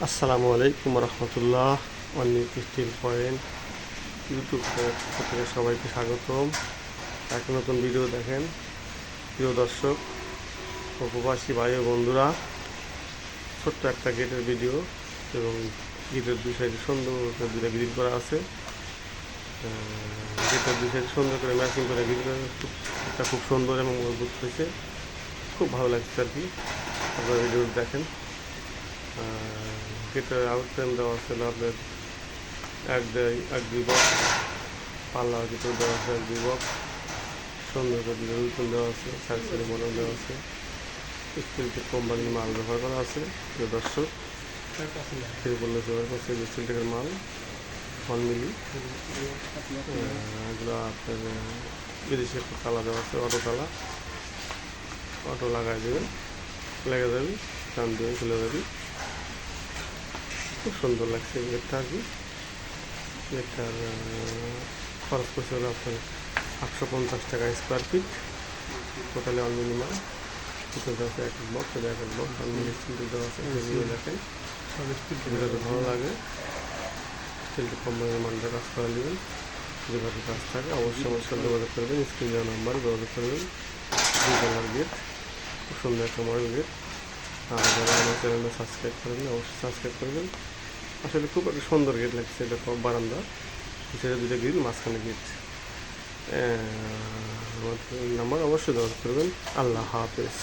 আসসালামু আলাইকুম রহমতুল্লাহ। অনেক স্টিল পয়েন্ট ইউটিউব থেকে সবাইকে স্বাগতম। একটা নতুন ভিডিও দেখেন প্রিয় দর্শক ও প্রবাসী ভাই ও বন্ধুরা। ছোট্ট একটা গেটের ভিডিও এবং গেটের দুই সাইডে সুন্দর করে দুটা গ্রিল করা আছে। গেটের দুই সাইডে সুন্দর করে ম্যাচিং করে গ্রিল করা খুব সুন্দর এবং মজবুত হয়েছে। খুব ভালো লাগছে আর কি। আপনারা ভিডিও দেখেন। গেটের আউট ফ্রেম দেওয়া আছে আপনার এক দুই বক্স, পাল্লা ভিতরে দেওয়া আছে এক দুই বক্স, সুন্দর করে রুলফুল দেওয়া আছে, সাইড সাইডে মডেল দেওয়া আছে। স্টিল কোম্পানির মাল ব্যবহার করা আছে। প্রিয় দর্শক বললে স্টিল টেকের মাল 1 মিলি। এগুলো আপনার বিদেশি একটা তালা দেওয়া আছে, অটো লাগাই দেবেন, লেগে যাবে, টান দিয়ে খুলে যাবে। খুব সুন্দর লাগছে গেটটা আর কি। গেটটার খরচ করছে হলো আপনার 850 টাকা square feet, totally all minimum. ভিতরে আছে এক এক বক্স, এক এক বক্স আলমিনি স্টিল দেওয়া আছে। দেখেন যদি ভালো লাগে স্টিলটি কোম্পানির মানটা কাজ করে নেবেন। যেভাবে কাজ থাকে অবশ্যই আমার সাথে যোগাযোগ করবেন, স্ক্রিন দেওয়া নাম্বারে যোগাযোগ করবেন। 2 কালার গেট, খুব সুন্দর একটা মডেল গেট। আর যারা আমার চ্যানেলটা সাবস্ক্রাইব করবেন অবশ্যই সাবস্ক্রাইব করবেন। আসলে খুব একটা সুন্দর গেট লাগছে। এটা বারান্দা, সেটা দুটো গেট, মাঝখানে গেট। আমার নাম্বার অবশ্যই যোগাযোগ করবেন। আল্লাহ হাফেজ।